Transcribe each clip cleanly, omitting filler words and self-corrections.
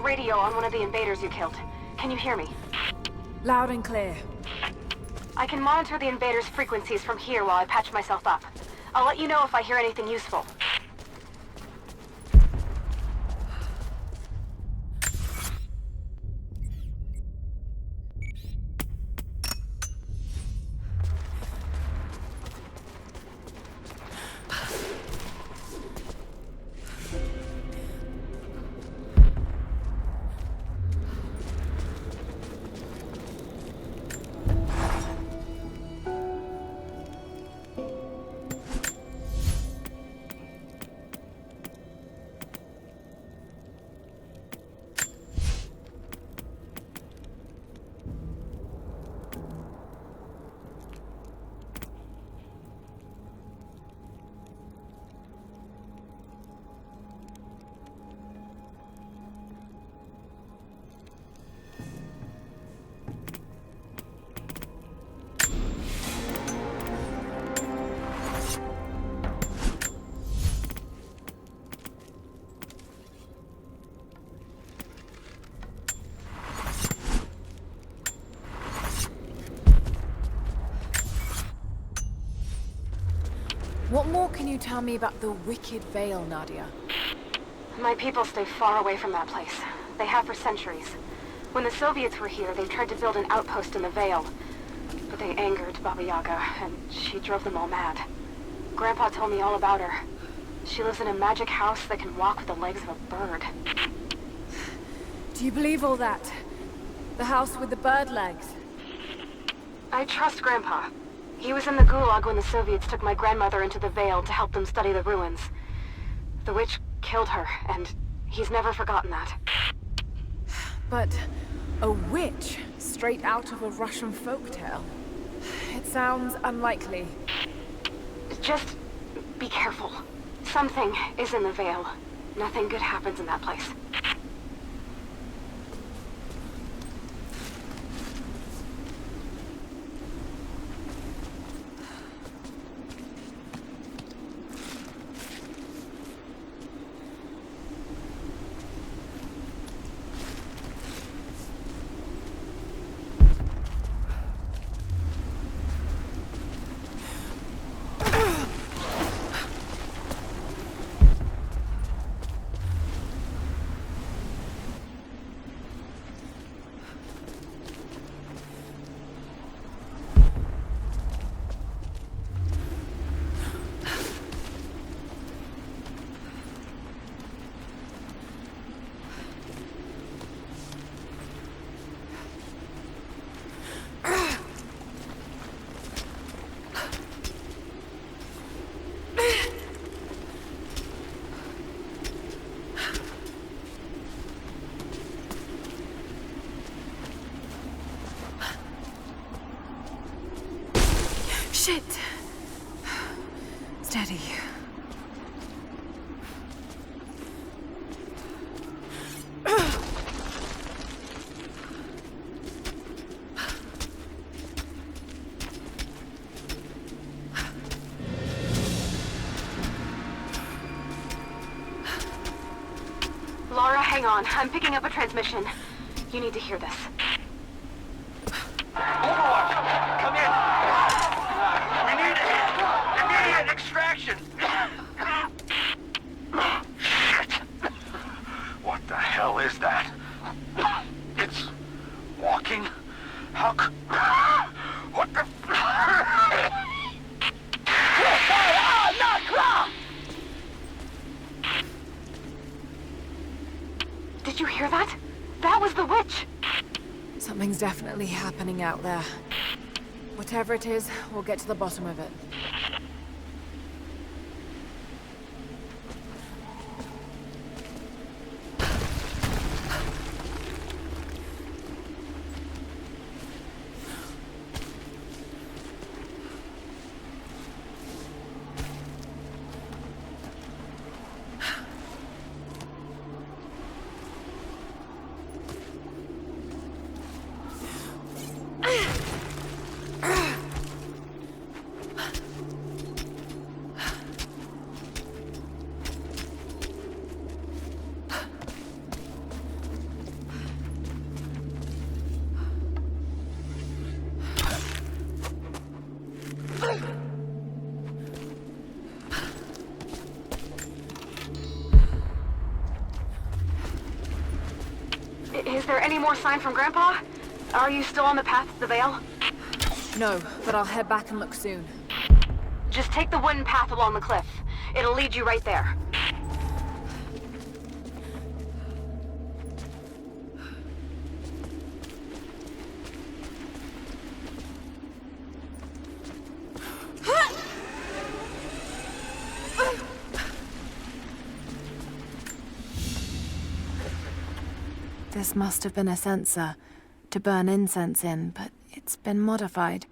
radio on one of the invaders you killed. Can you hear me? Loud and clear. I can monitor the invaders' frequencies from here while I patch myself up. I'll let you know if I hear anything useful. What more can you tell me about the Wicked Veil, Nadia? My people stay far away from that place. They have for centuries. When the Soviets were here, they tried to build an outpost in the Veil. But they angered Baba Yaga, and she drove them all mad. Grandpa told me all about her. She lives in a magic house that can walk with the legs of a bird. Do you believe all that? The house with the bird legs? I trust Grandpa. He was in the Gulag when the Soviets took my grandmother into the Veil to help them study the ruins. The witch killed her, and he's never forgotten that. But a witch straight out of a Russian folktale? It sounds unlikely. Just be careful. Something is in the Veil. Nothing good happens in that place. Shit! Steady. Laura, hang on. I'm picking up a transmission. You need to hear this. Overwatch, come in. We need immediate extraction. Shit. What the hell is that? It's walking. How c... What the... Did you hear that? That was the witch! Something's definitely happening out there. Whatever it is, we'll get to the bottom of it. Is there any more sign from Grandpa? Are you still on the path to the Vale? No, but I'll head back and look soon. Just take the wooden path along the cliff. It'll lead you right there. This must have been a censer to burn incense in, but it's been modified.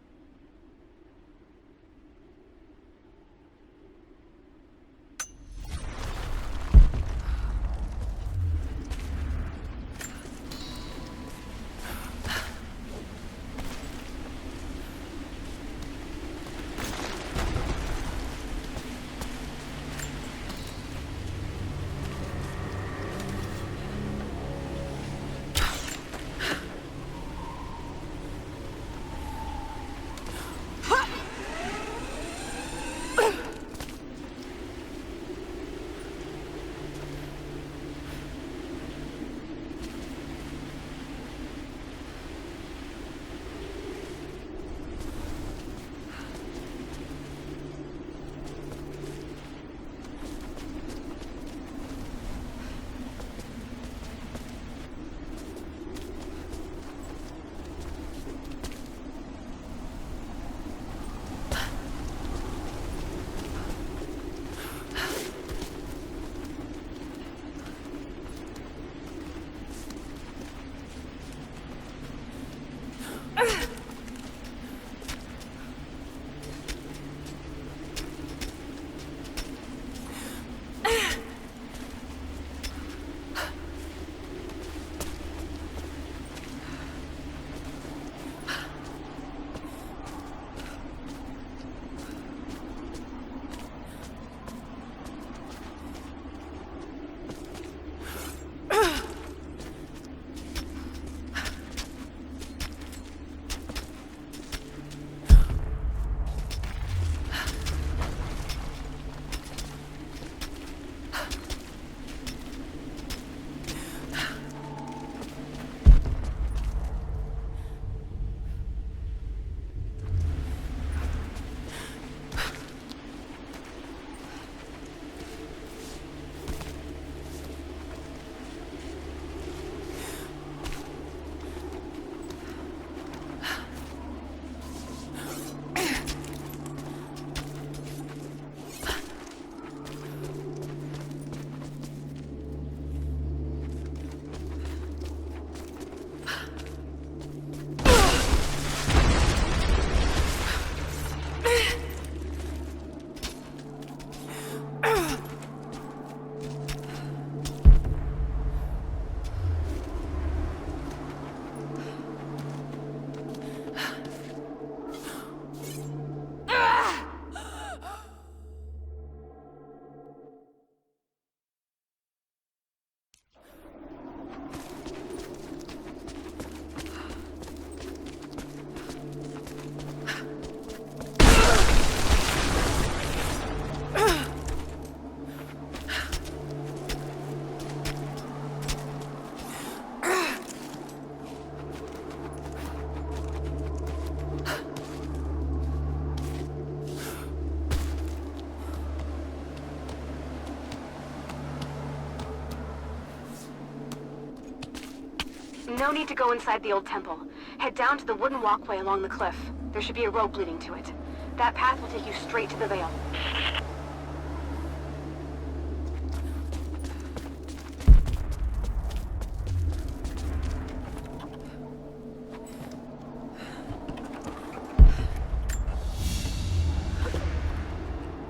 No need to go inside the old temple. Head down to the wooden walkway along the cliff. There should be a rope leading to it. That path will take you straight to the Vale.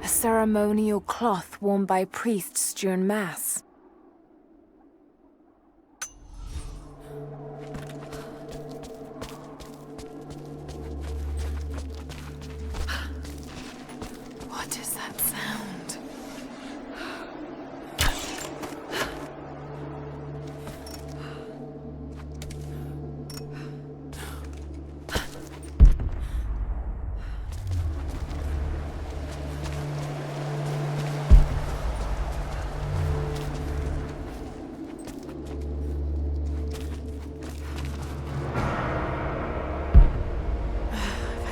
A ceremonial cloth worn by priests during Mass. What is that sound?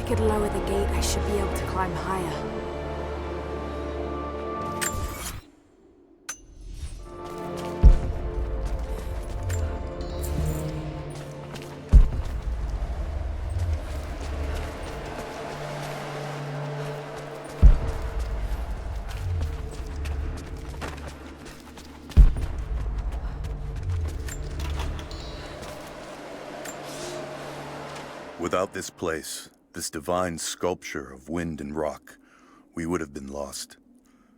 I could lower the gate, I should be able to climb higher. Without this place, this divine sculpture of wind and rock, we would have been lost.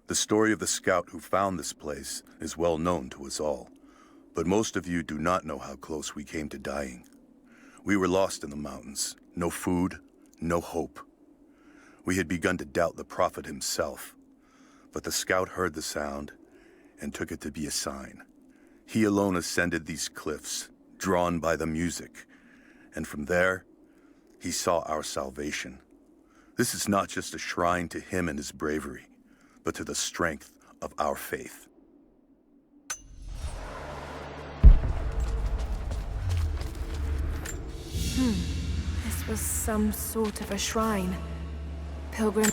The story of the scout who found this place is well known to us all, but most of you do not know how close we came to dying. We were lost in the mountains, no food, no hope. We had begun to doubt the prophet himself, but the scout heard the sound and took it to be a sign. He alone ascended these cliffs, drawn by the music, and from there, he saw our salvation. This is not just a shrine to him and his bravery, but to the strength of our faith. This was some sort of a shrine. Pilgrim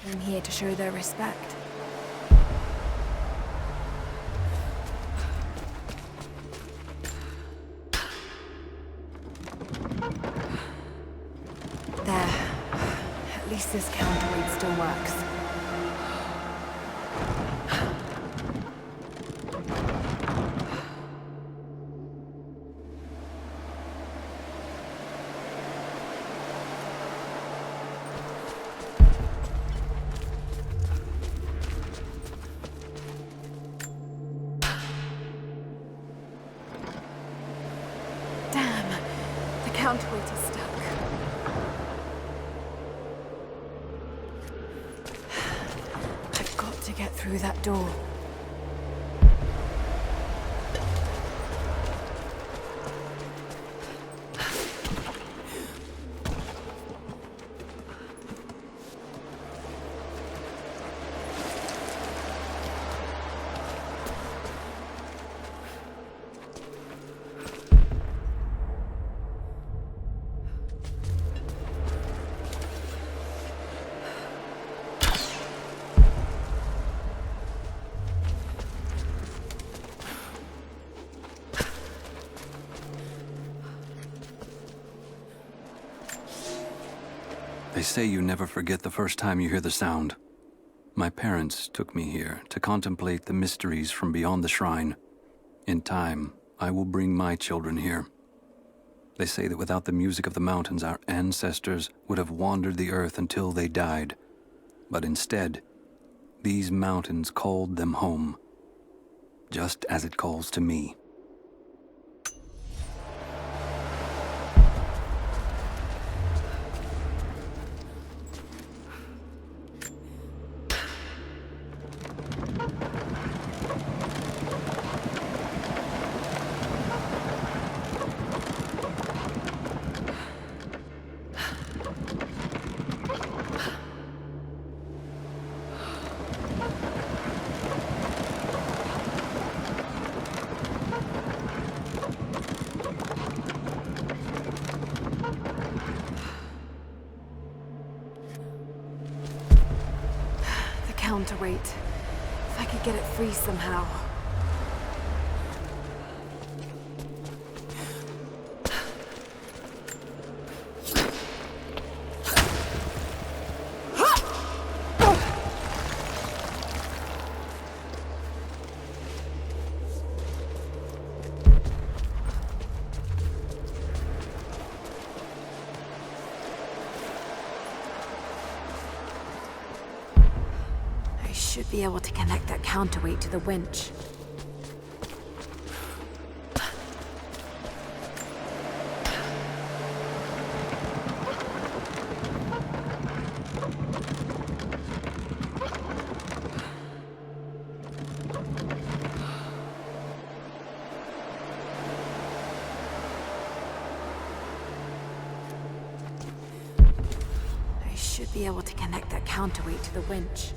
came here to show their respect. There. At least this counterweight still works. Damn, the counterweight is stuck. I've got to get through that door. They say you never forget the first time you hear the sound. My parents took me here to contemplate the mysteries from beyond the shrine. In time, I will bring my children here. They say that without the music of the mountains, our ancestors would have wandered the earth until they died. But instead, these mountains called them home, just as it calls to me. Counterweight. If I could get it free somehow. Should be able to connect that counterweight to the winch. I should be able to connect that counterweight to the winch.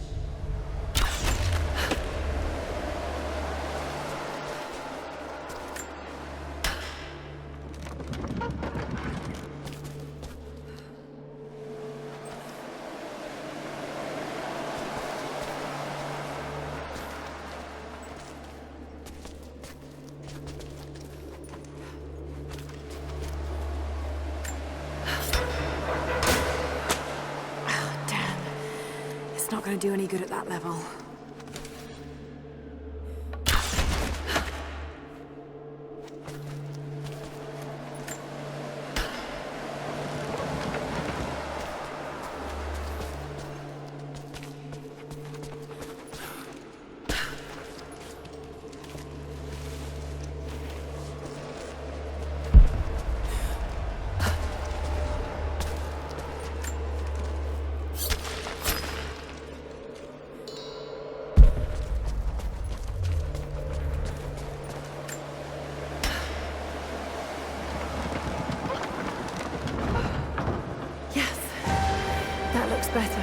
gonna do any good at that level. Better.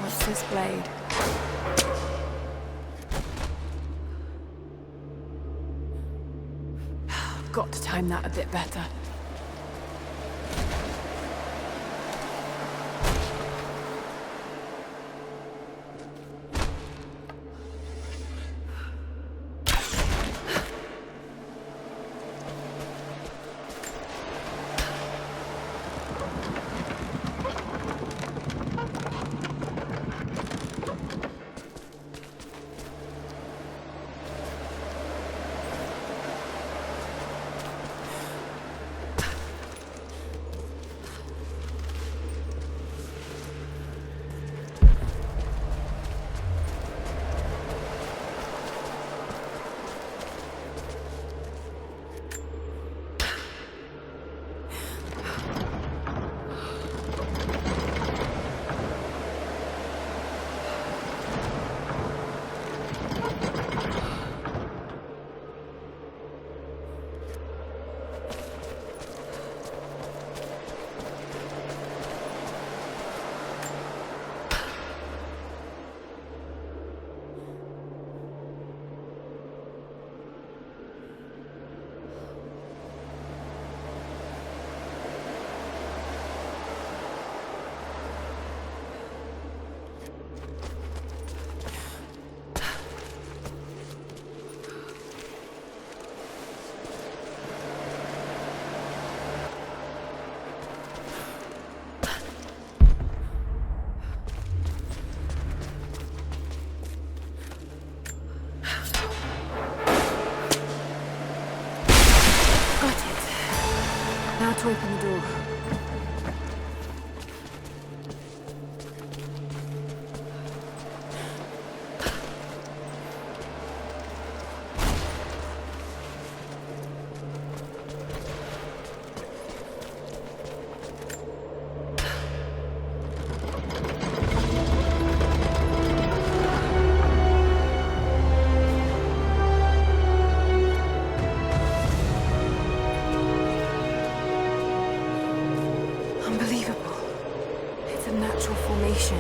What's this blade? I've got to time that a bit better. To open the door. Formation.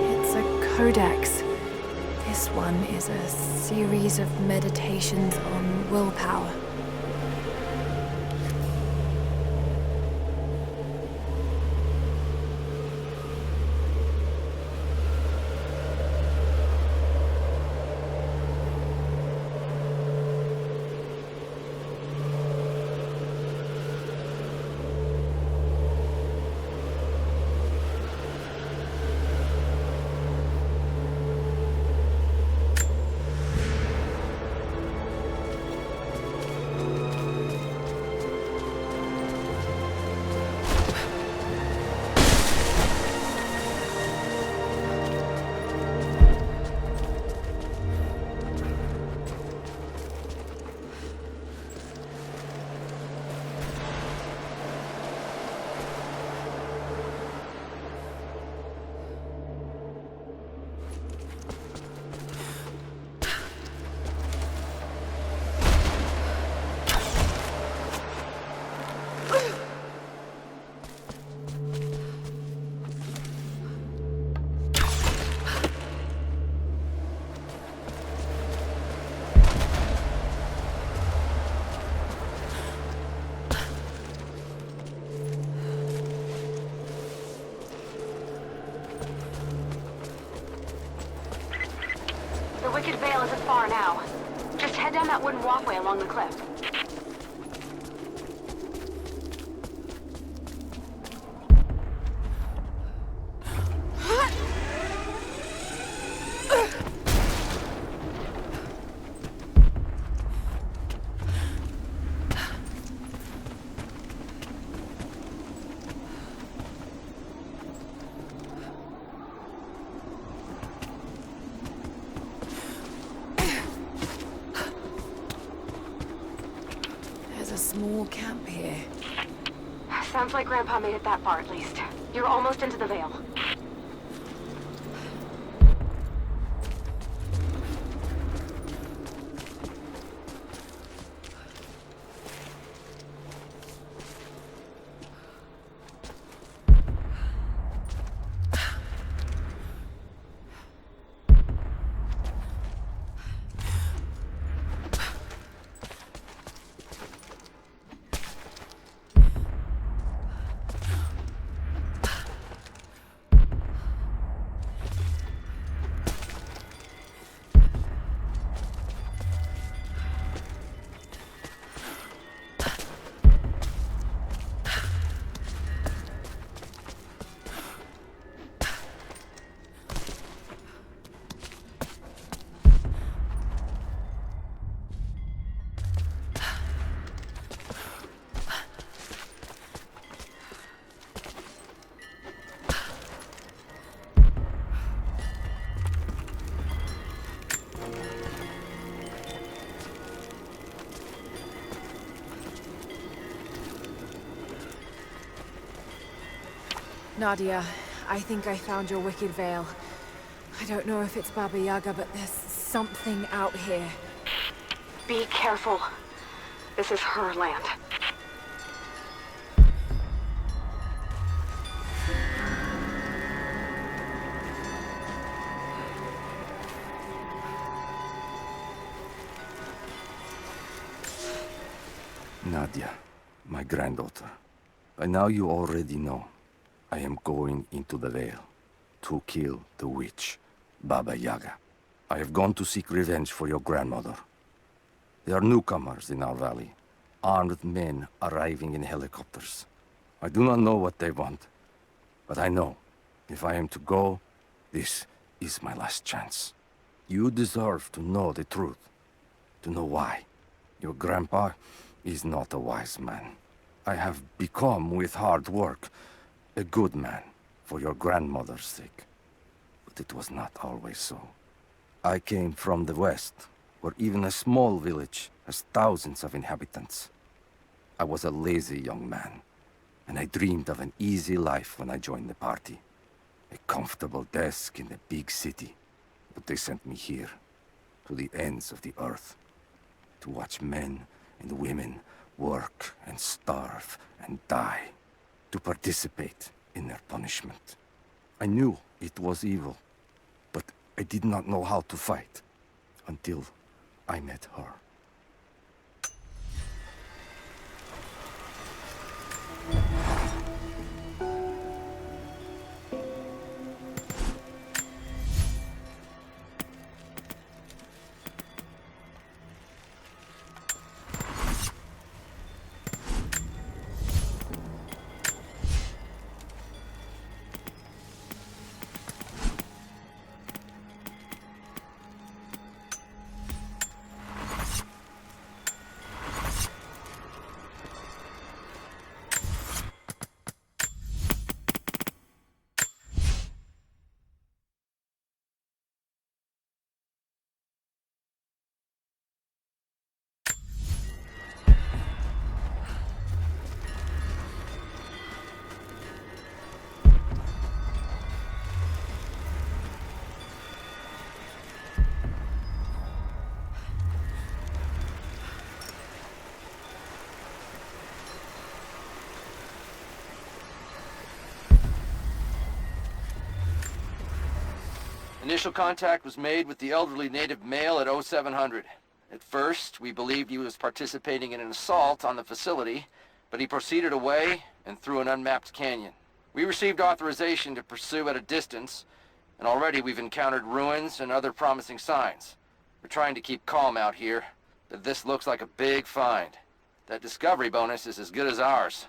It's a codex. This one is a series of meditations on willpower. far now. Just head down that wooden walkway along the cliff. There's a small camp here. Sounds like Grandpa made it that far at least. You're almost into the Vale. Nadia, I think I found your wicked veil. I don't know if it's Baba Yaga, but there's something out here. Be careful. This is her land. Nadia, my granddaughter. By now you already know. I am going into the Vale to kill the witch, Baba Yaga. I have gone to seek revenge for your grandmother. There are newcomers in our valley, armed men arriving in helicopters. I do not know what they want, but I know if I am to go, this is my last chance. You deserve to know the truth, to know why. Your grandpa is not a wise man. I have become, with hard work, a good man for your grandmother's sake. But it was not always so. I came from the west, where even a small village has thousands of inhabitants. I was a lazy young man, and I dreamed of an easy life when I joined the party. A comfortable desk in a big city. But they sent me here, to the ends of the earth, to watch men and women work and starve and die, to participate in their punishment. I knew it was evil, but I did not know how to fight until I met her. Initial contact was made with the elderly native male at 0700. At first, we believed he was participating in an assault on the facility, but he proceeded away and through an unmapped canyon. We received authorization to pursue at a distance, and already we've encountered ruins and other promising signs. We're trying to keep calm out here, but this looks like a big find. That discovery bonus is as good as ours.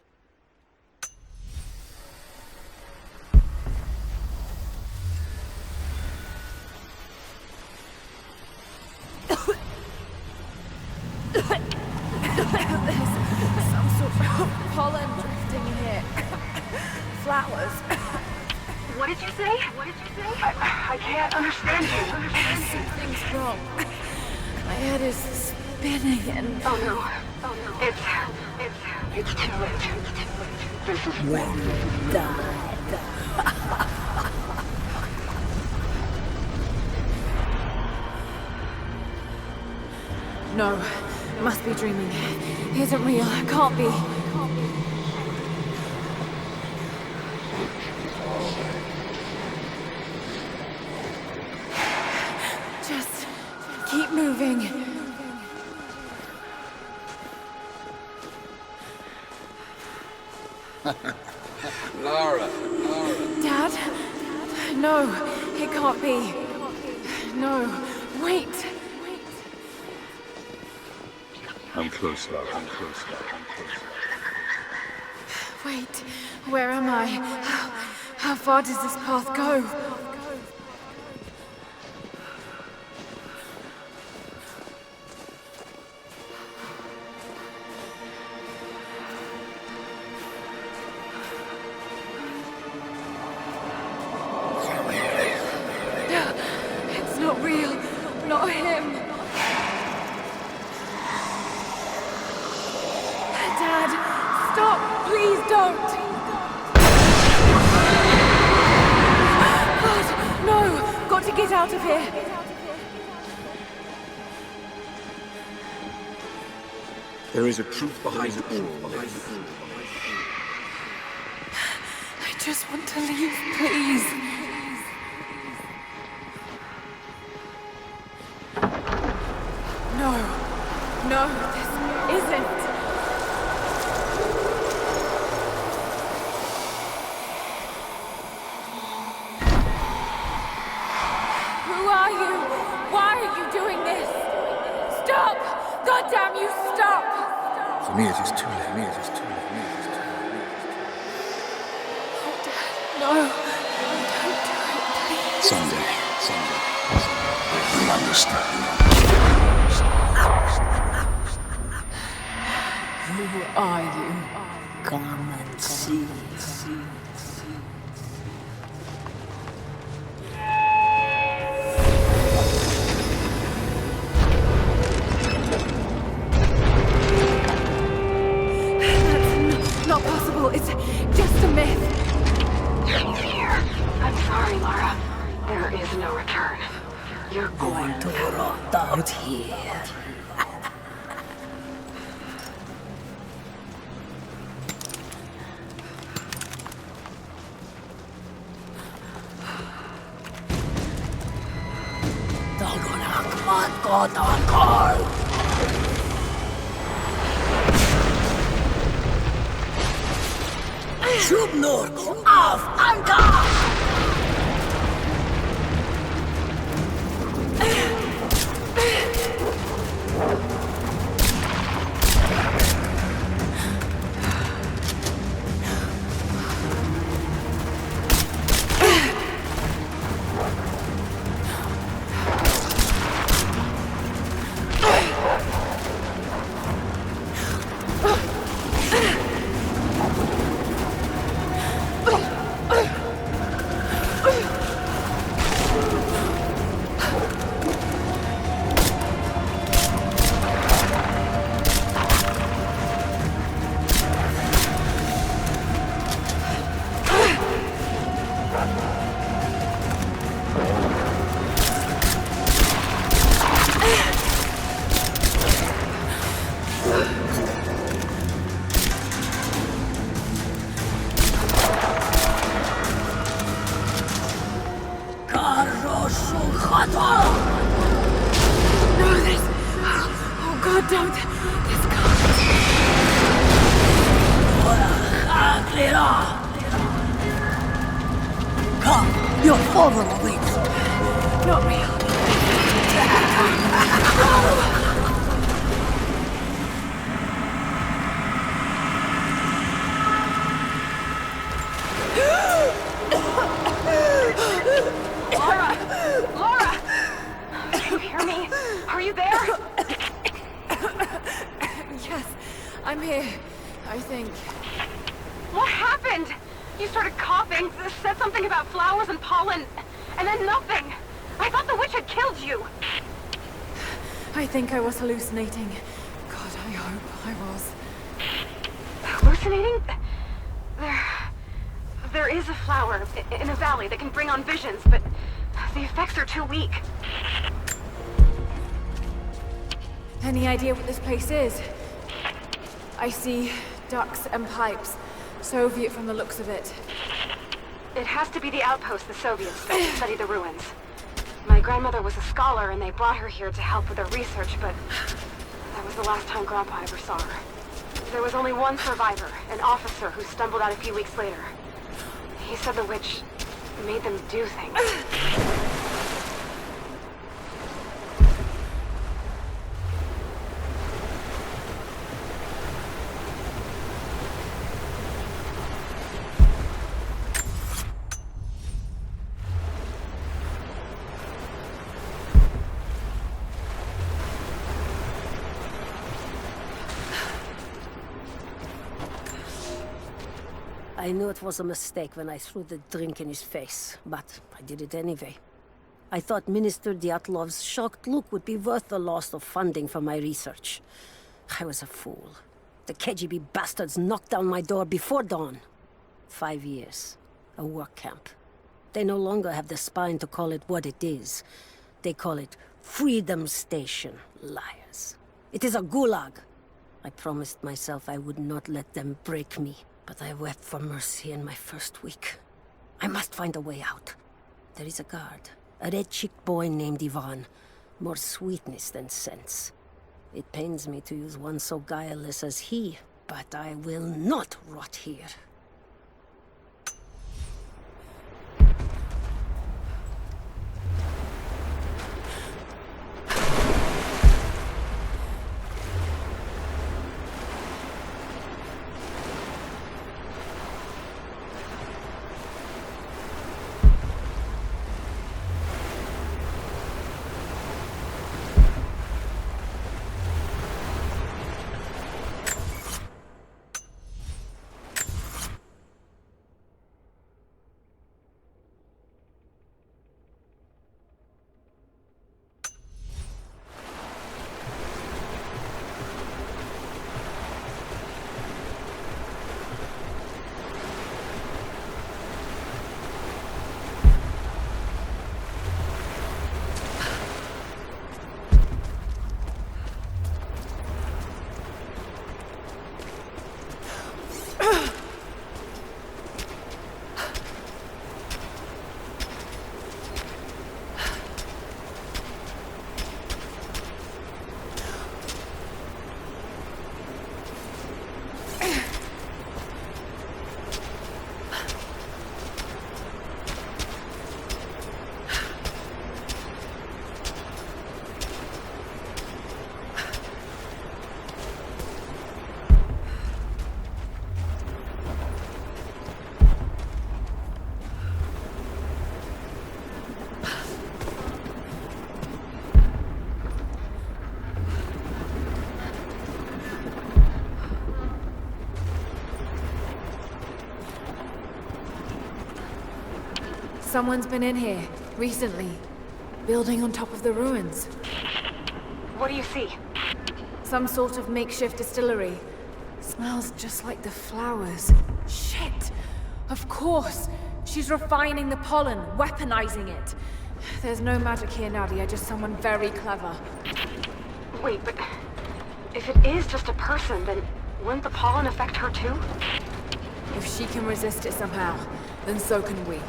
There's some sort of pollen drifting here. Flowers. What did you say? What did you say? I can't understand you. Something's wrong. My head is spinning and... Oh no. Oh no. It's too late. This is When you die. No, must be dreaming. Isn't real. Can't be. Just keep moving. Lara. Dad? No, it can't be. No, wait. I'm close, Lara. I'm close. Wait, where am I? How far does this path go? It's not real. Not him. Dad, stop! Please don't! God, no! Got to get out of here! There is a truth behind all. I just want to leave, please. No, this isn't. Who are you? Why are you doing this? Stop! God damn you, stop! For me, it is too late. Oh, Dad, no. Don't do it, please. Someday. You'll understand. Who are you? Come and see. That's not possible. It's just a myth. I'm sorry, Lara. There is no return. You're Going to rot out here. Schubnur, auf Anker! No, this... Oh, God, don't. This can't... Come, your father awaits. Not real. Laura! Can you hear me? Are you there? Yes, I'm here, I think. What happened? You started coughing, said something about flowers and pollen, and then nothing. I thought the witch had killed you. I think I was hallucinating. God, I hope I was. Hallucinating? There is a flower in a valley that can bring on visions, but the effects are too weak. Any idea what this place is? I see ducks and pipes. Soviet from the looks of it. It has to be the outpost the Soviets built to study the ruins. My grandmother was a scholar and they brought her here to help with her research, but that was the last time Grandpa ever saw her. There was only one survivor, an officer who stumbled out a few weeks later. He said the witch made them do things. I knew it was a mistake when I threw the drink in his face, but I did it anyway. I thought Minister Dyatlov's shocked look would be worth the loss of funding for my research. I was a fool. The KGB bastards knocked down my door before dawn. 5 years. A work camp. They no longer have the spine to call it what it is. They call it Freedom Station. Liars. It is a gulag. I promised myself I would not let them break me. But I wept for mercy in my first week. I must find a way out. There is a guard. A red-cheeked boy named Ivan. More sweetness than sense. It pains me to use one so guileless as he, but I will not rot here. Someone's been in here, recently. Building on top of the ruins. What do you see? Some sort of makeshift distillery. Smells just like the flowers. Shit! Of course! She's refining the pollen, weaponizing it. There's no magic here, Nadia, just someone very clever. Wait, but if it is just a person, then wouldn't the pollen affect her too? If she can resist it somehow, then so can we.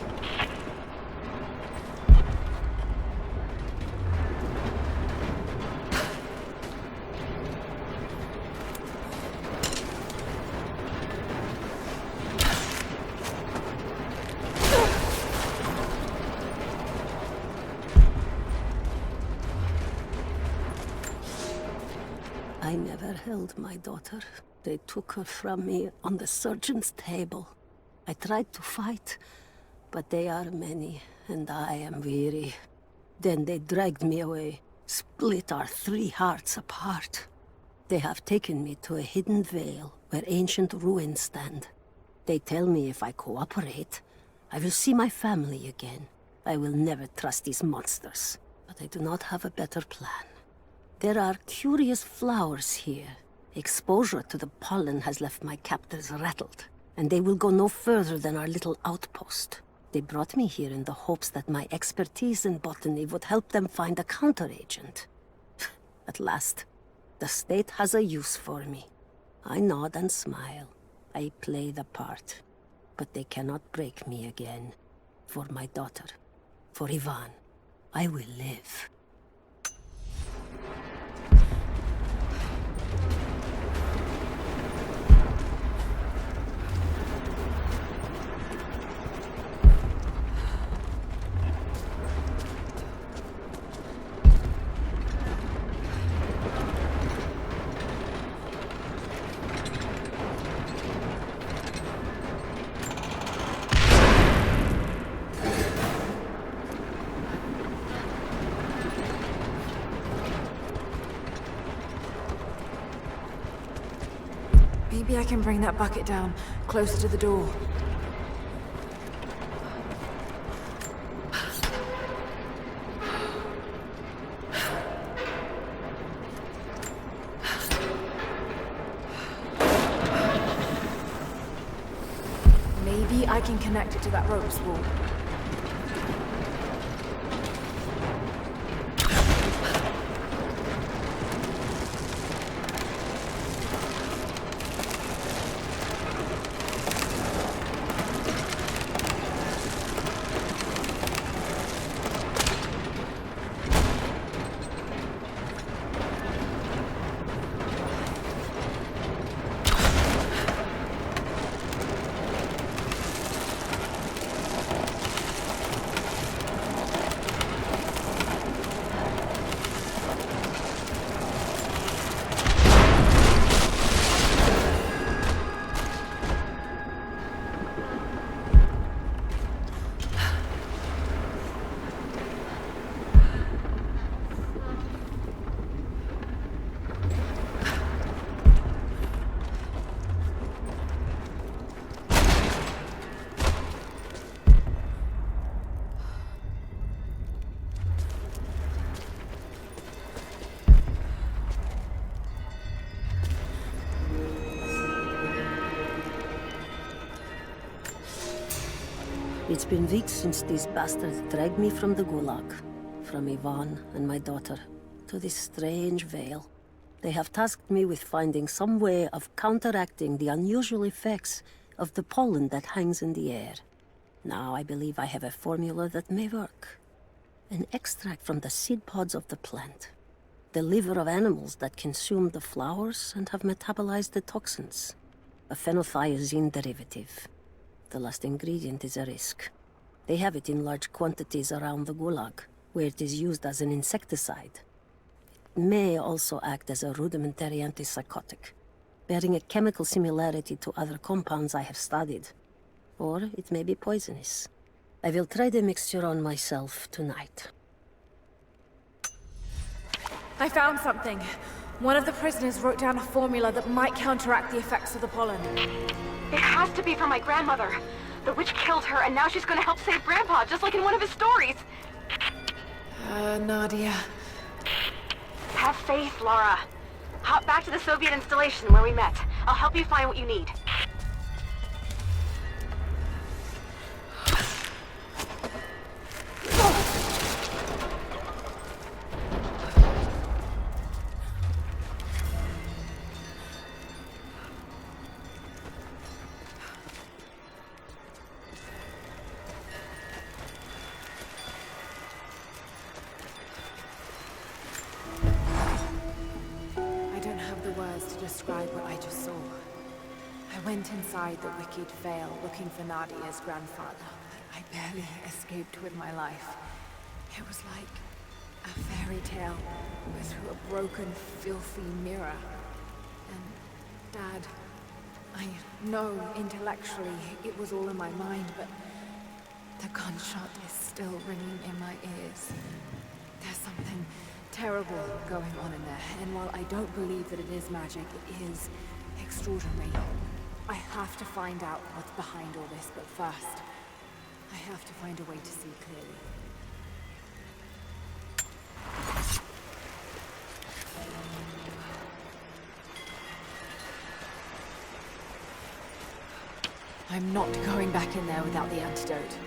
I never held my daughter. They took her from me on the surgeon's table. I tried to fight, but they are many, and I am weary. Then they dragged me away, split our 3 hearts apart. They have taken me to a hidden vale where ancient ruins stand. They tell me if I cooperate, I will see my family again. I will never trust these monsters, but I do not have a better plan. There are curious flowers here. Exposure to the pollen has left my captors rattled, and they will go no further than our little outpost. They brought me here in the hopes that my expertise in botany would help them find a counteragent. At last, the state has a use for me. I nod and smile. I play the part. But they cannot break me again. For my daughter, for Ivan, I will live. Maybe I can bring that bucket down, closer to the door. Maybe I can connect it to that rope spool. It's been weeks since these bastards dragged me from the Gulag, from Ivan and my daughter, to this strange vale. They have tasked me with finding some way of counteracting the unusual effects of the pollen that hangs in the air. Now I believe I have a formula that may work. An extract from the seed pods of the plant. The liver of animals that consume the flowers and have metabolized the toxins. A phenothiazine derivative. The last ingredient is a risk. They have it in large quantities around the Gulag, where it is used as an insecticide. It may also act as a rudimentary antipsychotic, bearing a chemical similarity to other compounds I have studied. Or it may be poisonous. I will try the mixture on myself tonight. I found something. One of the prisoners wrote down a formula that might counteract the effects of the pollen. It has to be for my grandmother. The witch killed her, and now she's gonna help save Grandpa, just like in one of his stories. Nadia. Have faith, Laura. Hop back to the Soviet installation where we met. I'll help you find what you need. Describe what I just saw. I went inside the wicked vale looking for Nadia's grandfather. I barely escaped with my life. It was like A fairy tale through a broken, filthy mirror. And Dad, I know intellectually it was all in my mind, but the gunshot is still ringing in my ears. There's something terrible going on in there, and while I don't believe that it is magic, it is extraordinary. I have to find out what's behind all this, but first, I have to find a way to see clearly. I'm not going back in there without the antidote.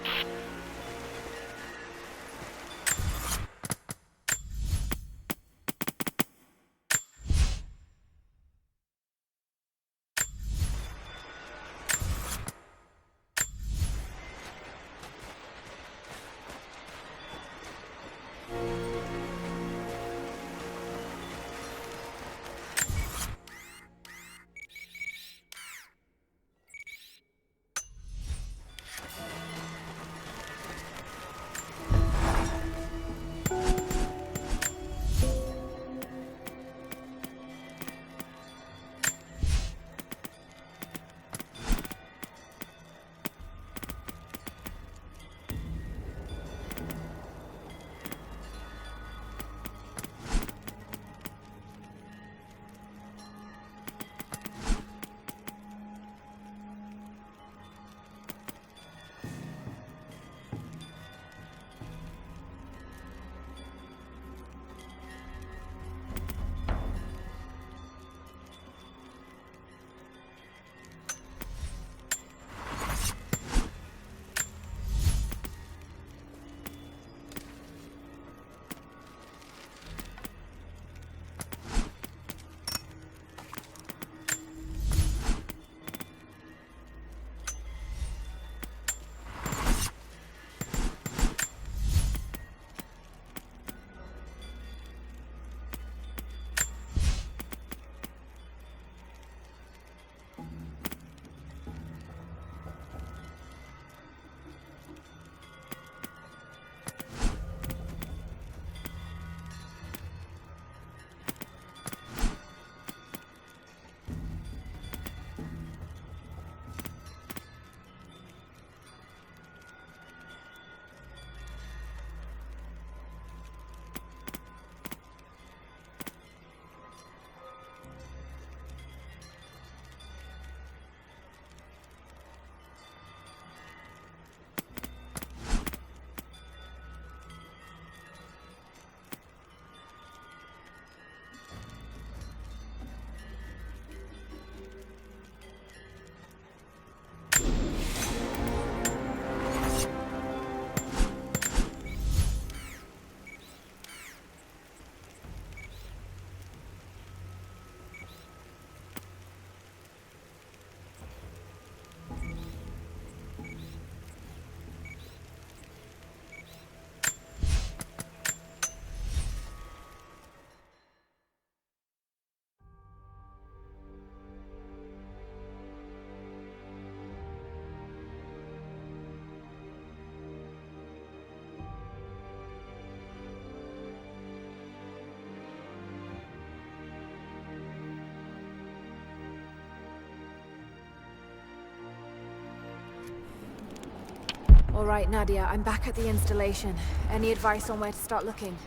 All right, Nadia, I'm back at the installation. Any advice on where to start looking?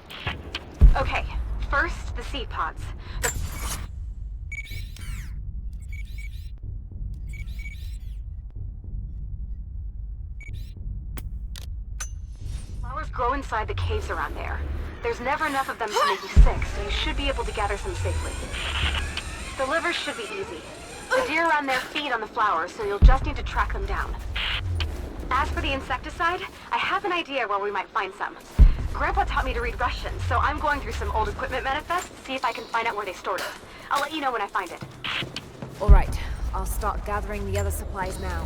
Okay, first, the seed pods. Flowers grow inside the caves around there. There's never enough of them to make you sick, so you should be able to gather some safely. The livers should be easy. The deer around there feed on the flowers, so you'll just need to track them down. As for the insecticide, I have an idea where we might find some. Grandpa taught me to read Russian, so I'm going through some old equipment manifests to see if I can find out where they stored it. I'll let you know when I find it. All right, I'll start gathering the other supplies now.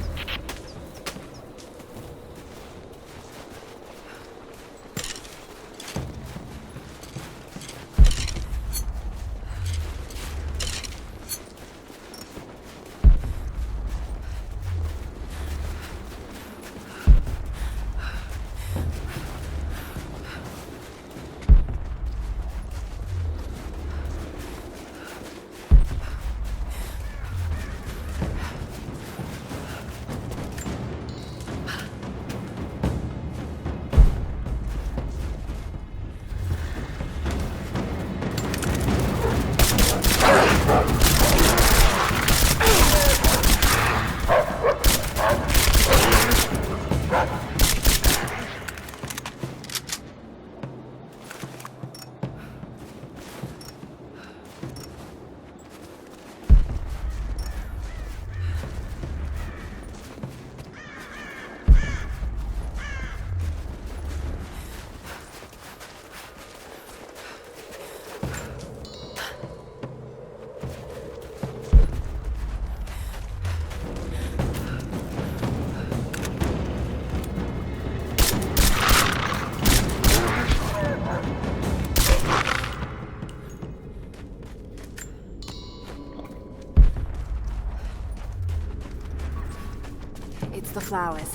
It's the flowers.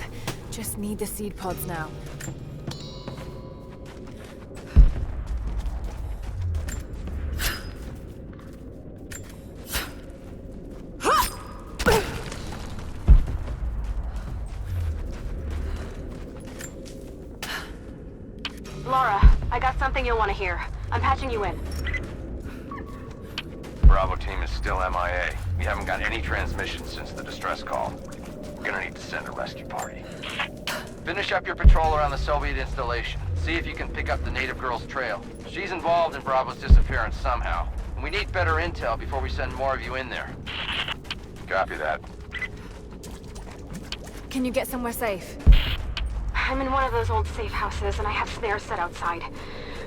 Just need the seed pods now. Laura, I got something you'll want to hear. I'm patching you in. Bravo team is still MIA. We haven't got any transmissions since the distress call. We're gonna need to send a rescue party. Finish up your patrol around the Soviet installation. See if you can pick up the native girl's trail. She's involved in Bravo's disappearance somehow. And we need better intel before we send more of you in there. Copy that. Can you get somewhere safe? I'm in one of those old safe houses, and I have snares set outside.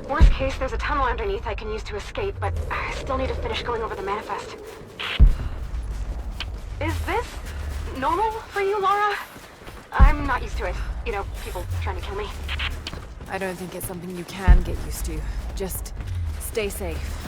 Worst case, there's a tunnel underneath I can use to escape, but I still need to finish going over the manifest. Is this normal for you, Laura? I'm not used to it. You know, people trying to kill me. I don't think it's something you can get used to. Just stay safe.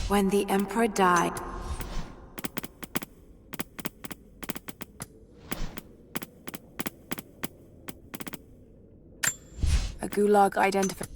When the Emperor died, a Gulag identified.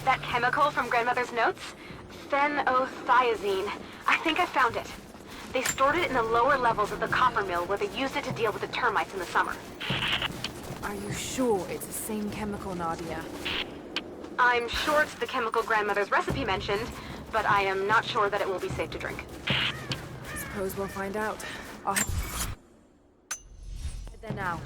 That chemical from Grandmother's notes? Phenothiazine. I think I found it. They stored it in the lower levels of the copper mill where they used it to deal with the termites in the summer. Are you sure it's the same chemical, Nadia? I'm sure it's the chemical Grandmother's recipe mentioned, but I am not sure that it will be safe to drink. Suppose we'll find out. I'll head there now.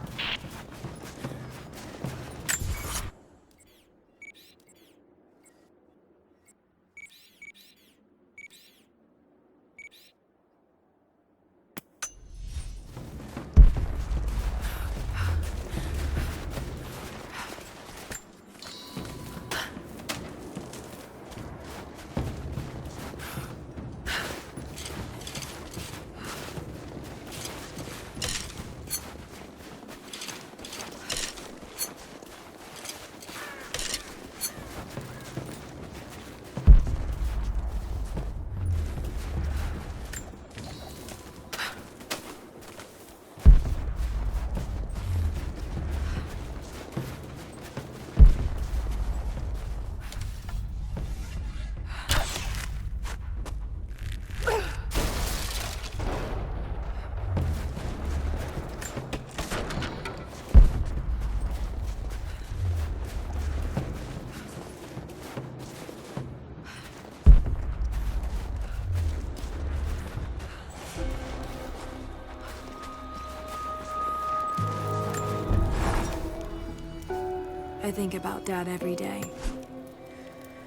I think about Dad every day.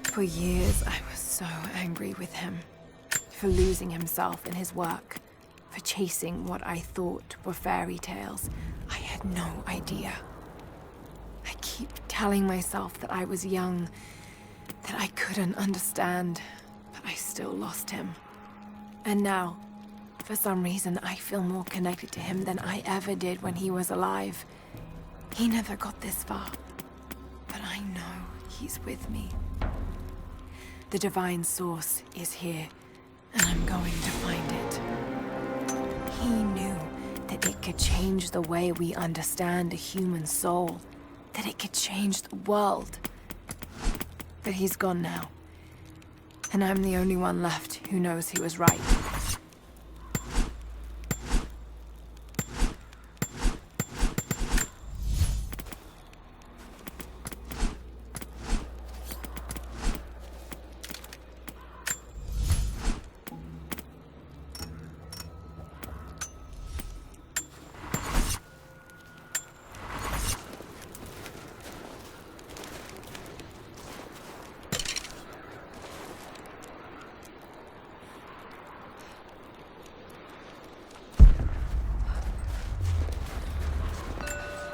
For years, I was so angry with him. For losing himself in his work. For chasing what I thought were fairy tales. I had no idea. I keep telling myself that I was young, that I couldn't understand, but I still lost him. And now, for some reason, I feel more connected to him than I ever did when he was alive. He never got this far. But I know he's with me. The divine source is here, and I'm going to find it. He knew that it could change the way we understand a human soul, that it could change the world. But he's gone now, and I'm the only one left who knows he was right.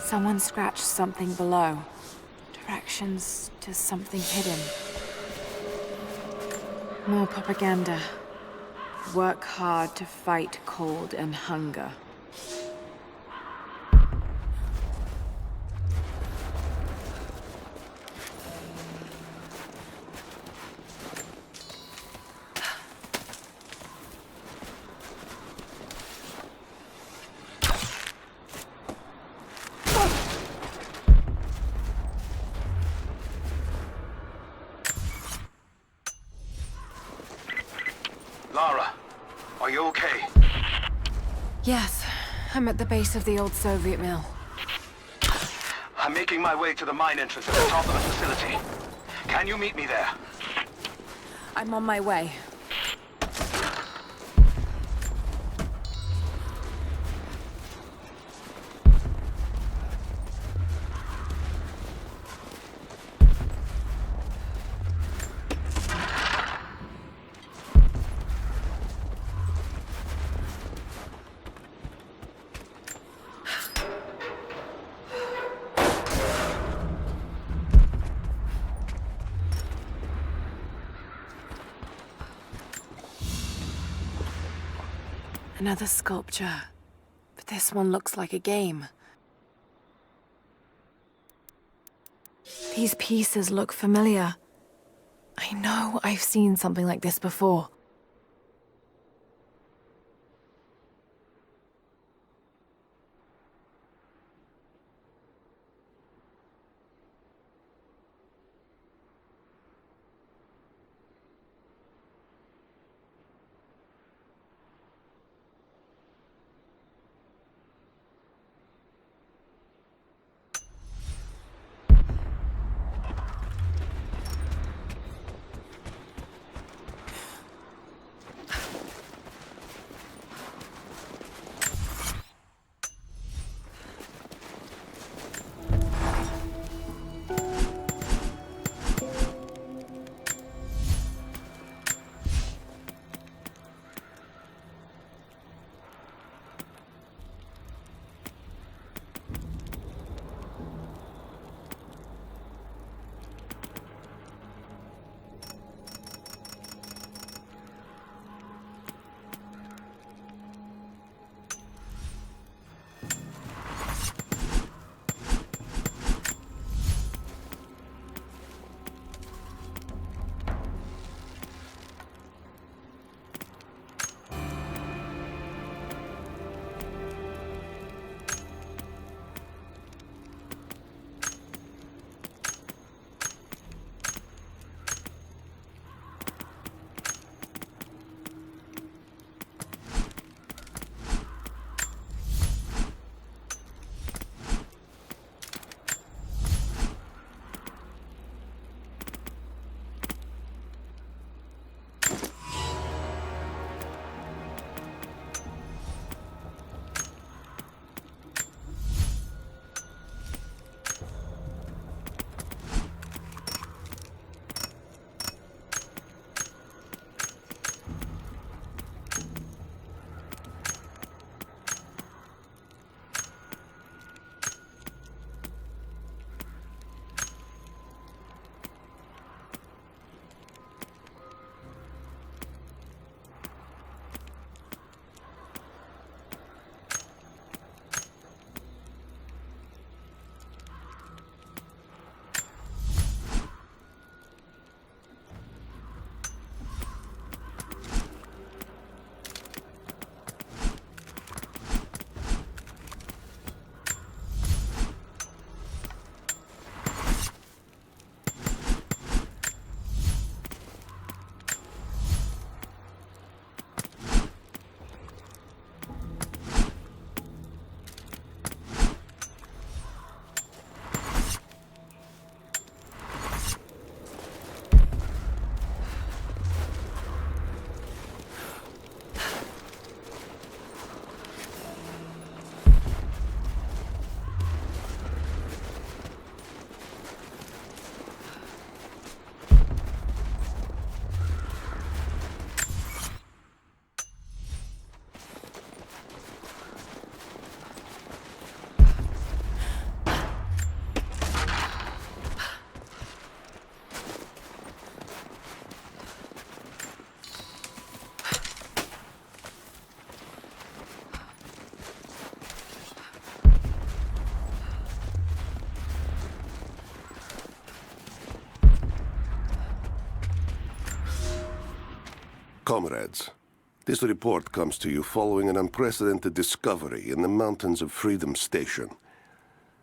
Someone scratched something below. Directions to something hidden. More propaganda. Work hard to fight cold and hunger. Lara, are you okay? Yes, I'm at the base of the old Soviet mill. I'm making my way to the mine entrance at the top of the facility. Can you meet me there? I'm on my way. Another sculpture, but this one looks like a game. These pieces look familiar. I know I've seen something like this before. Comrades, this report comes to you following an unprecedented discovery in the mountains of Freedom Station.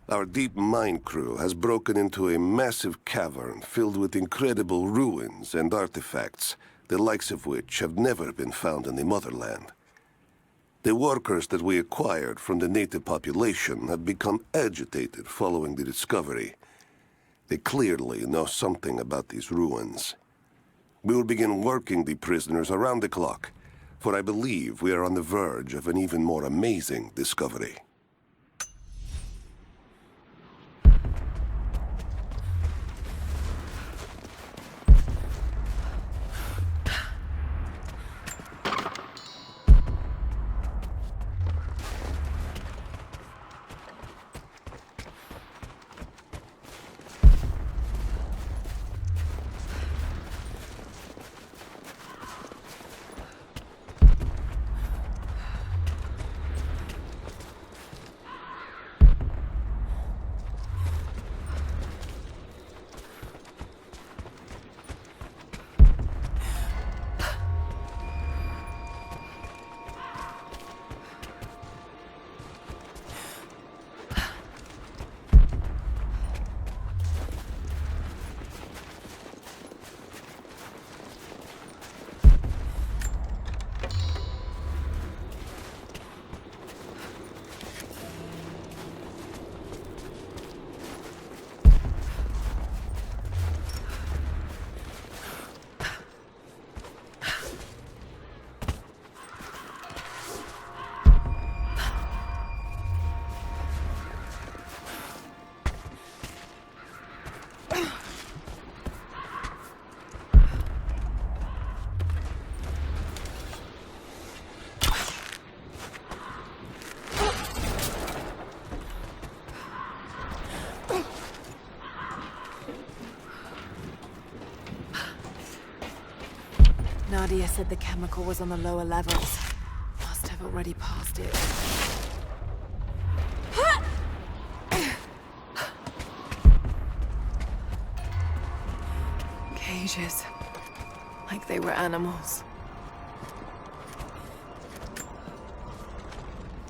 Our deep mine crew has broken into a massive cavern filled with incredible ruins and artifacts, the likes of which have never been found in the motherland. The workers that we acquired from the native population have become agitated following the discovery. They clearly know something about these ruins. We will begin working the prisoners around the clock, for I believe we are on the verge of an even more amazing discovery. Nadia said the chemical was on the lower levels. Must have already passed it. Cages. Like they were animals.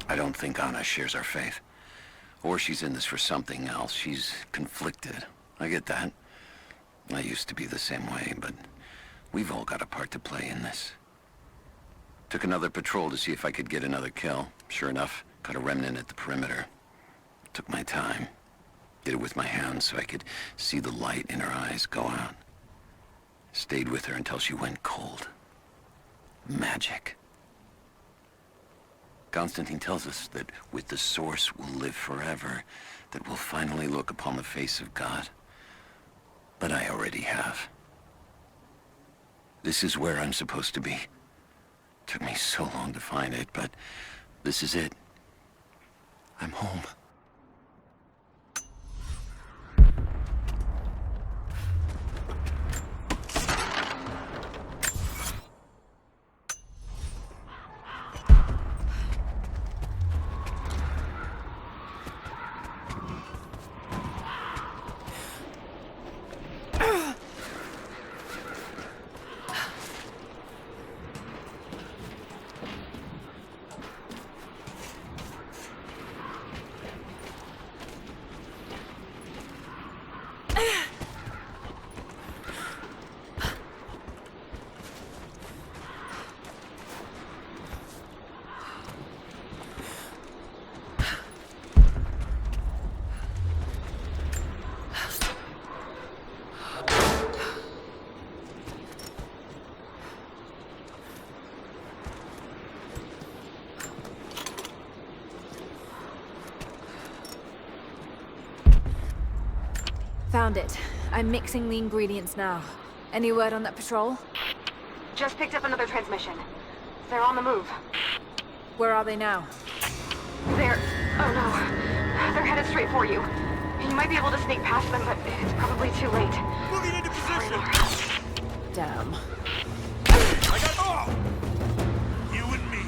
I don't think Anna shares our faith. Or she's in this for something else. She's conflicted. I get that. I used to be the same way, but we've all got a part to play in this. Took another patrol to see if I could get another kill. Sure enough, caught a remnant at the perimeter. Took my time. Did it with my hands so I could see the light in her eyes go out. Stayed with her until she went cold. Magic. Constantine tells us that with the Source we'll live forever, that we'll finally look upon the face of God. But I already have. This is where I'm supposed to be. Took me so long to find it, but this is it. I'm home. Found it. I'm mixing the ingredients now. Any word on that patrol? Just picked up another transmission. They're on the move. Where are they now? They're... oh no. They're headed straight for you. You might be able to sneak past them, but it's probably too late. Moving into position! Damn. I got all! You and me.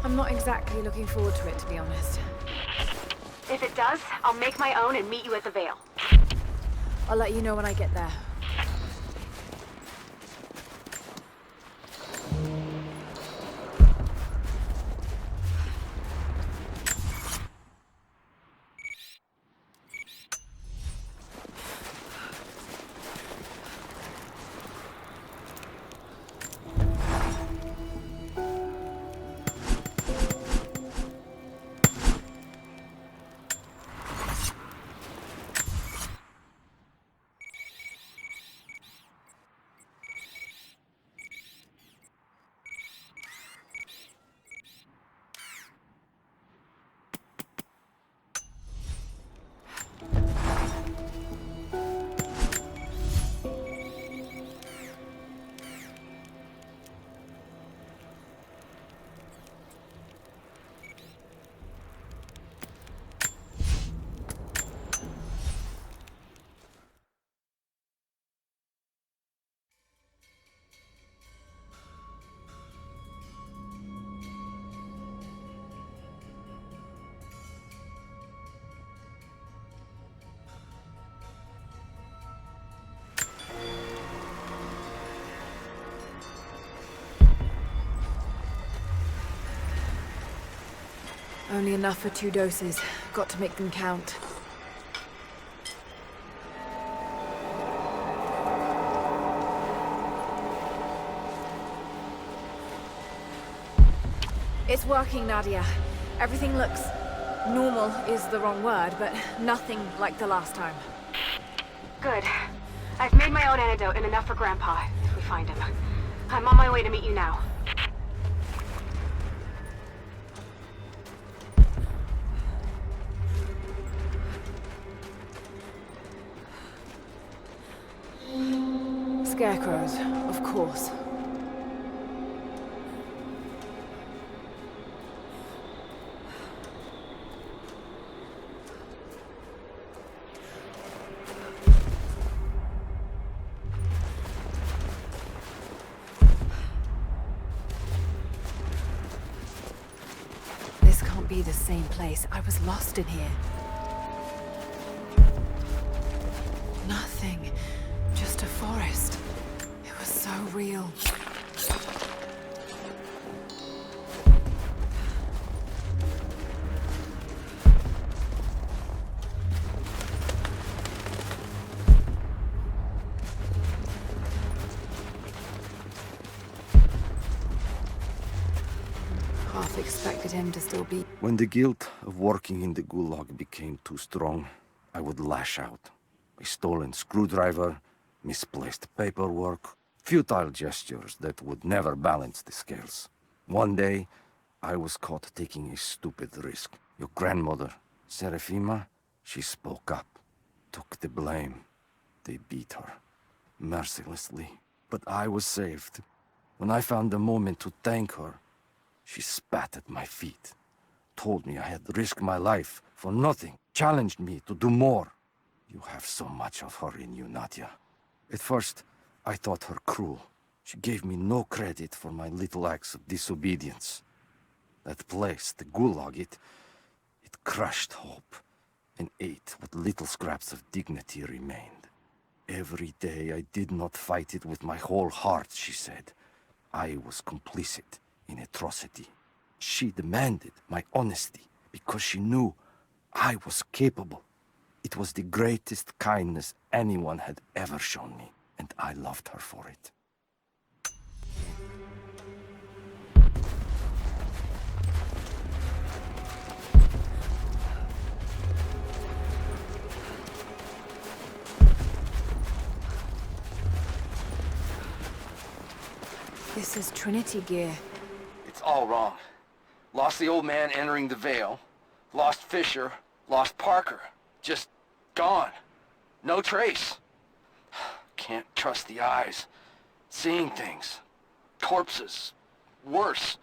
I'm not exactly looking forward to it, to be honest. If it does, I'll make my own and meet you at the Vale. I'll let you know when I get there. Only enough for 2 doses. Got to make them count. It's working, Nadia. Everything looks... normal is the wrong word, but nothing like the last time. Good. I've made my own antidote and enough for Grandpa, if we find him. I'm on my way to meet you now. Scarecrows, of course. This can't be the same place. I was lost in here. Nothing. Just a forest. It was so real. Half expected him to still be... When the guilt of working in the Gulag became too strong, I would lash out. A stolen screwdriver, misplaced paperwork, futile gestures that would never balance the scales. One day, I was caught taking a stupid risk. Your grandmother, Serafima, she spoke up, took the blame. They beat her, mercilessly. But I was saved. When I found the moment to thank her, she spat at my feet, told me I had risked my life for nothing, challenged me to do more. You have so much of her in you, Nadia. At first, I thought her cruel. She gave me no credit for my little acts of disobedience. That place, the Gulag, it crushed hope and ate what little scraps of dignity remained. Every day I did not fight it with my whole heart, she said. I was complicit in atrocity. She demanded my honesty because she knew I was capable. It was the greatest kindness anyone had ever shown me, and I loved her for it. This is Trinity gear. It's all wrong. Lost the old man entering the Vale. Lost Fisher. Lost Parker. Just gone. No trace. Can't trust the eyes. Seeing things. Corpses. Worse.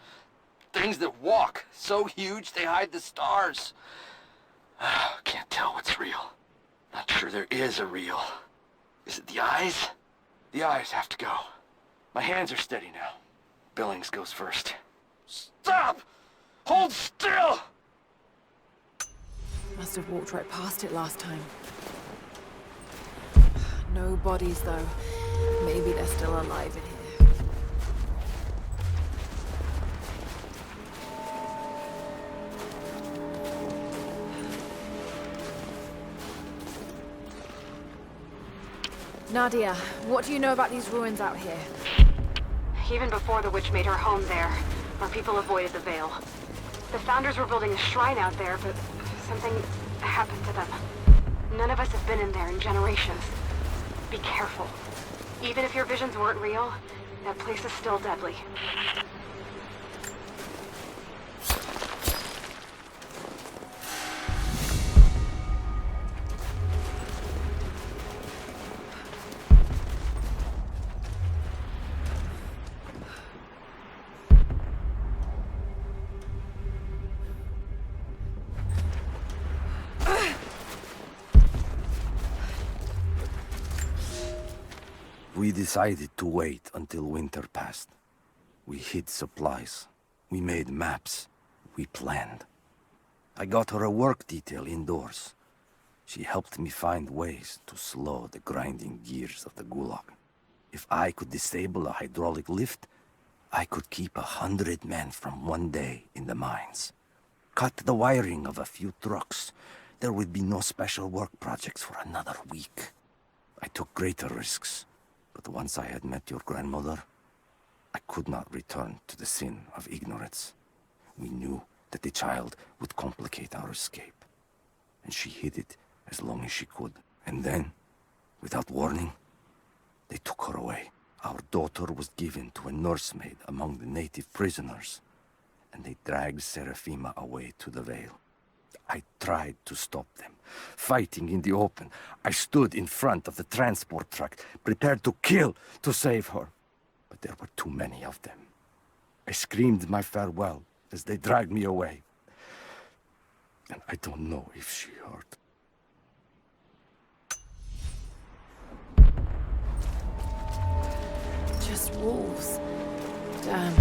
Things that walk. So huge they hide the stars. Can't tell what's real. Not sure there is a real. Is it the eyes? The eyes have to go. My hands are steady now. Billings goes first. Stop! Hold still! Must have walked right past it last time. No bodies, though. Maybe they're still alive in here. Nadia, what do you know about these ruins out here? Even before the witch made her home there, our people avoided the Veil. The Founders were building a shrine out there, but something happened to them. None of us have been in there in generations. Be careful. Even if your visions weren't real, that place is still deadly. We decided to wait until winter passed. We hid supplies. We made maps. We planned. I got her a work detail indoors. She helped me find ways to slow the grinding gears of the Gulag. If I could disable a hydraulic lift, I could keep 100 men from one day in the mines. Cut the wiring of a few trucks. There would be no special work projects for another week. I took greater risks. But once I had met your grandmother, I could not return to the sin of ignorance. We knew that the child would complicate our escape, and she hid it as long as she could. And then, without warning, they took her away. Our daughter was given to a nursemaid among the native prisoners, and they dragged Seraphima away to the Veil. I tried to stop them, fighting in the open. I stood in front of the transport truck, prepared to kill to save her. But there were too many of them. I screamed my farewell as they dragged me away. And I don't know if she heard. Just wolves. Damn.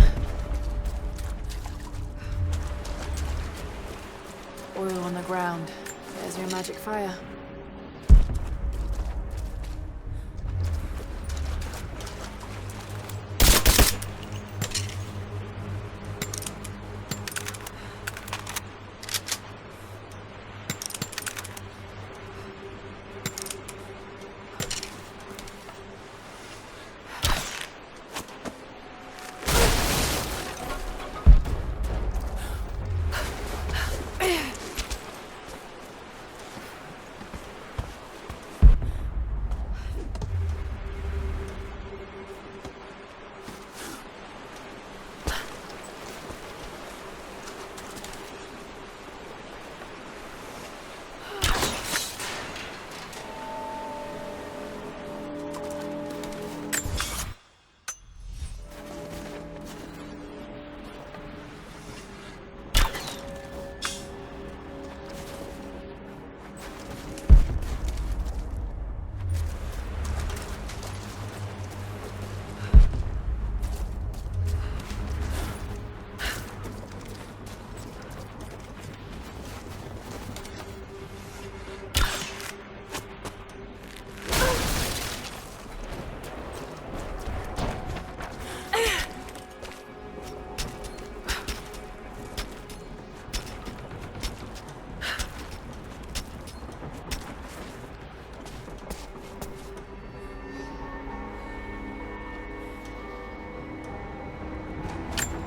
Oil on the ground. There's your magic fire.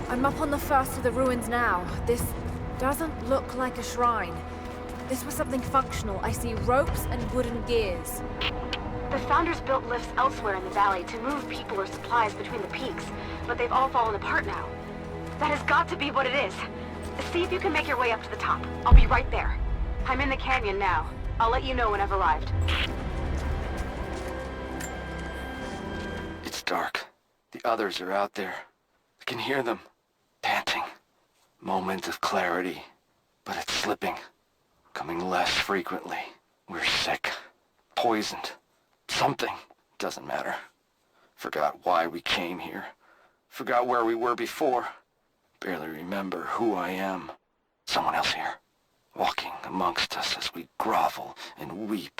I'm up on the first of the ruins now. This doesn't look like a shrine. This was something functional. I see ropes and wooden gears. The Founders built lifts elsewhere in the valley to move people or supplies between the peaks, but they've all fallen apart now. That has got to be what it is. See if you can make your way up to the top. I'll be right there. I'm in the canyon now. I'll let you know when I've arrived. It's dark. The others are out there. I can hear them. Panting. Moment of clarity. But it's slipping. Coming less frequently. We're sick. Poisoned. Something. Doesn't matter. Forgot why we came here. Forgot where we were before. barely remember who I am. Someone else here, walking amongst us as we grovel and weep.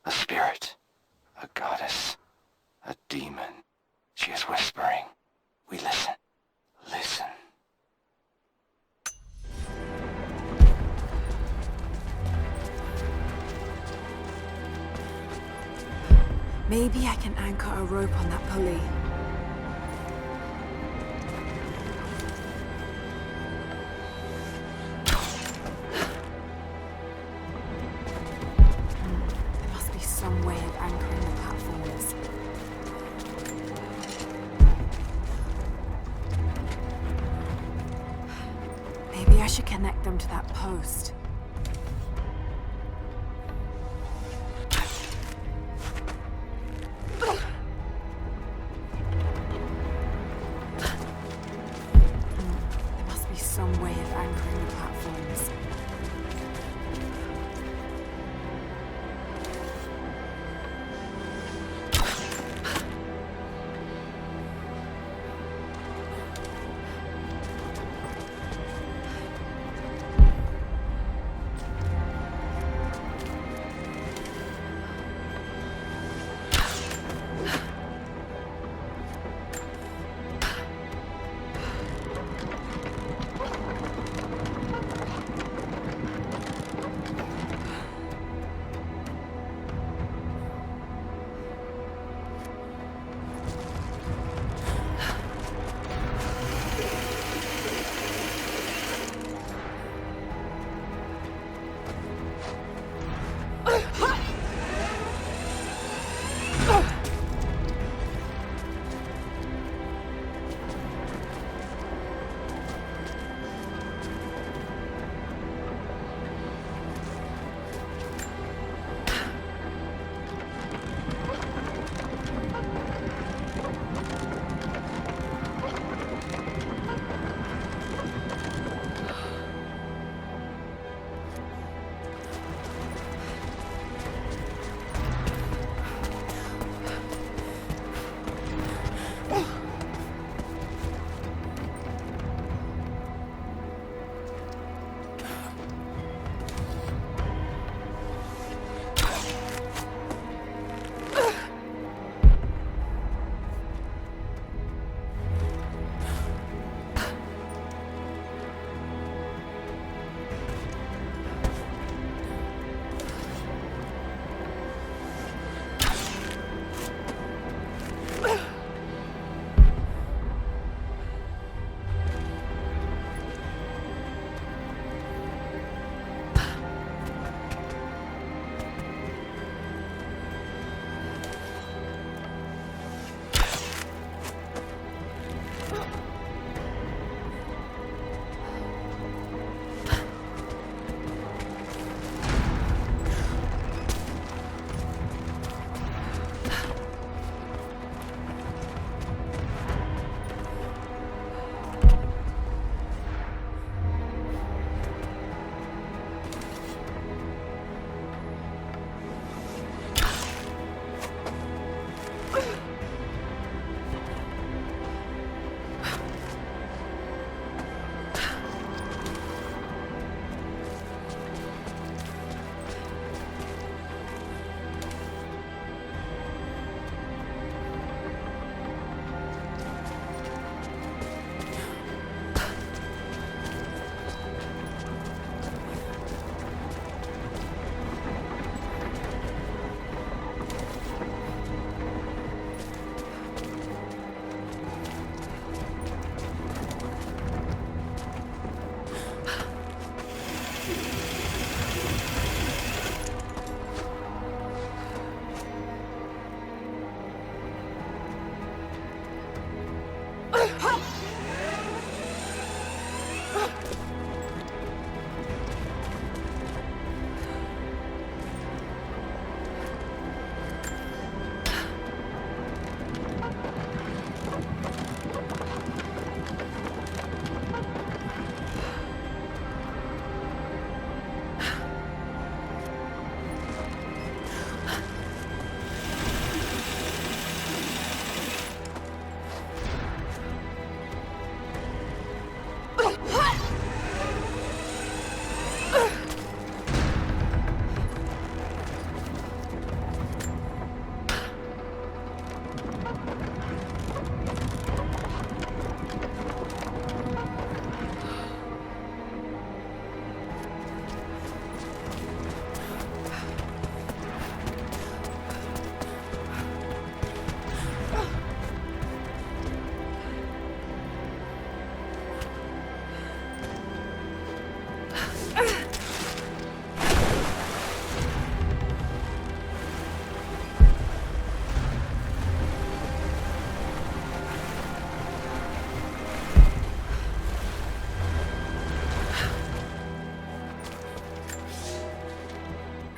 A spirit, a goddess, a demon. She is whispering. We listen. Listen. Maybe I can anchor a rope on that pulley. There must be some way of anchoring the platforms. Maybe I should connect them to that post. There must be some way of anchoring the platforms.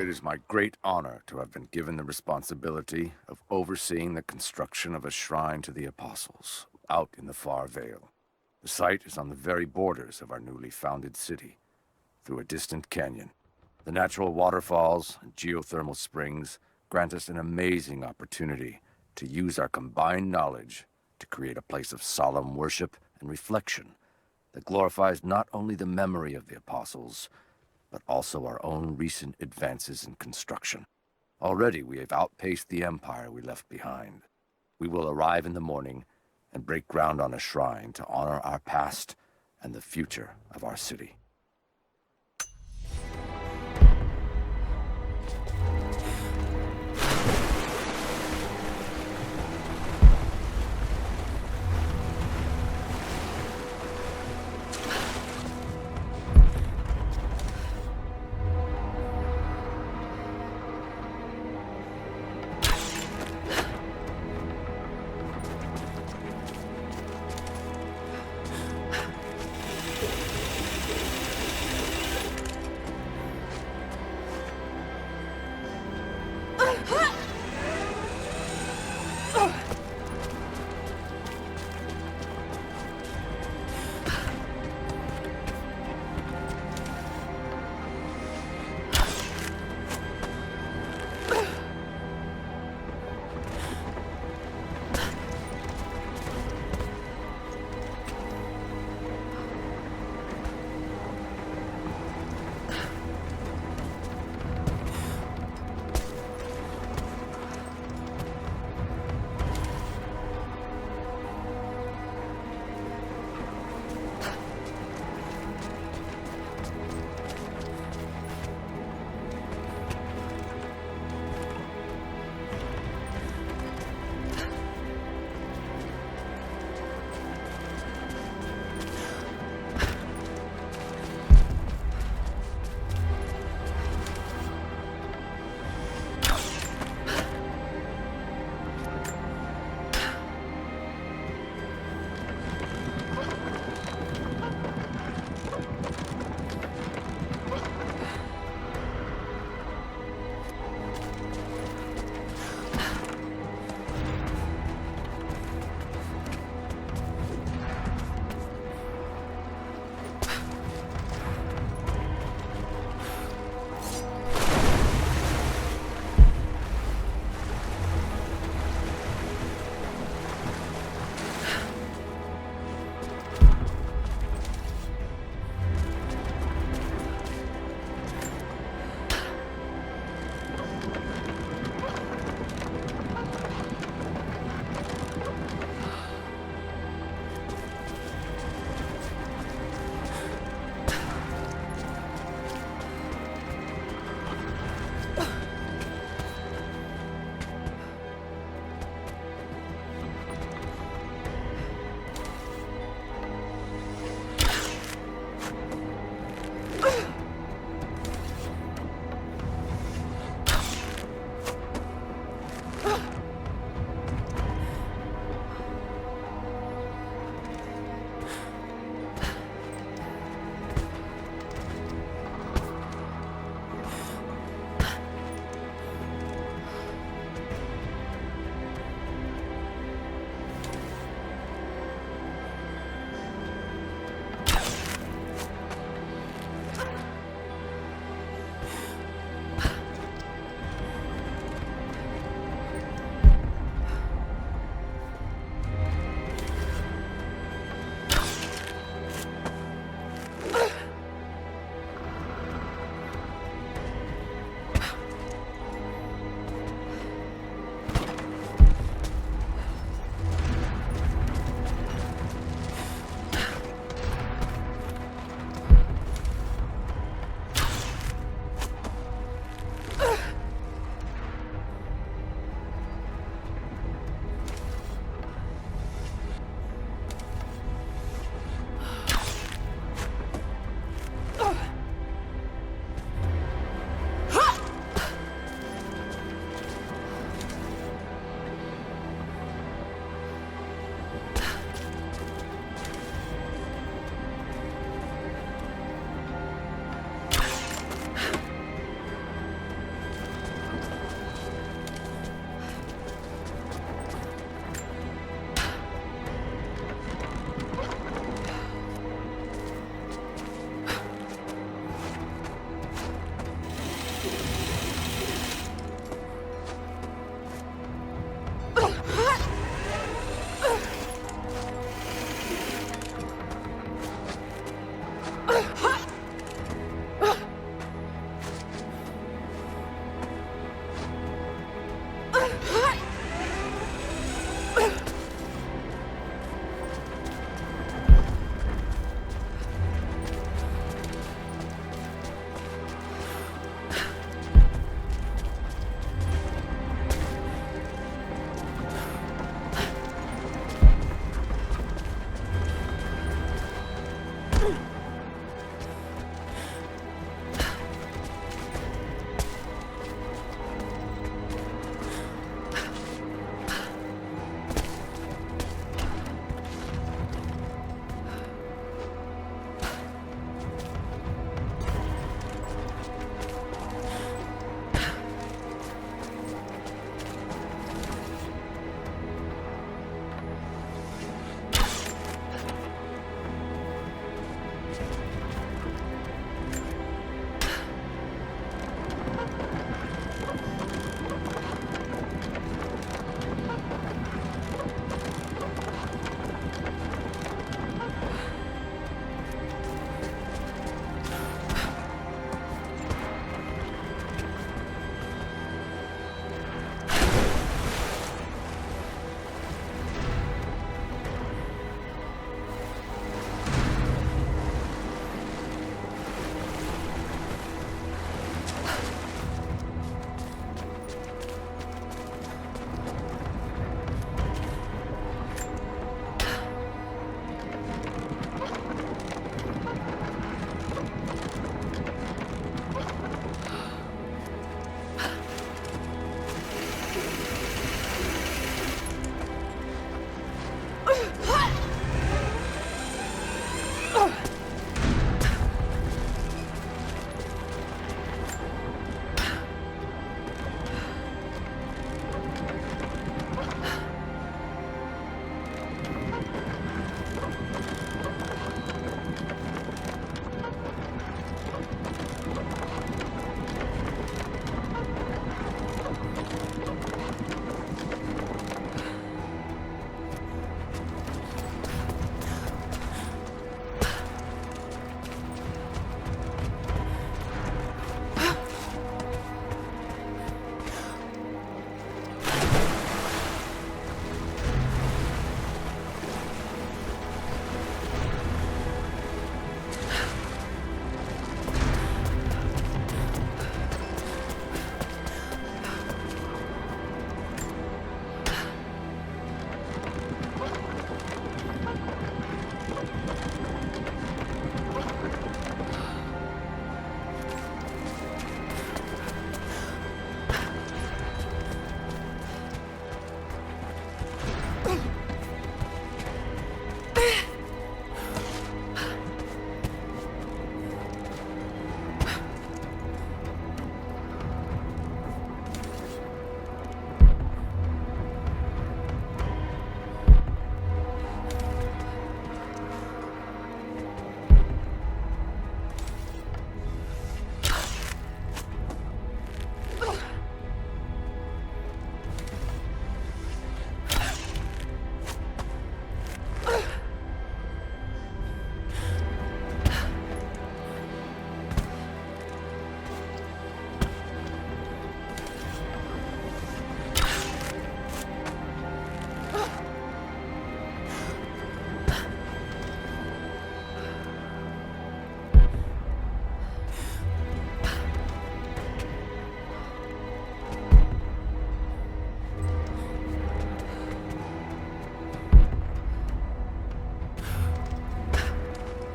It is my great honor to have been given the responsibility of overseeing the construction of a shrine to the Apostles out in the far Vale. The site is on the very borders of our newly founded city, through a distant canyon. The natural waterfalls and geothermal springs grant us an amazing opportunity to use our combined knowledge to create a place of solemn worship and reflection that glorifies not only the memory of the Apostles, but also our own recent advances in construction. Already we have outpaced the empire we left behind. We will arrive in the morning and break ground on a shrine to honor our past and the future of our city.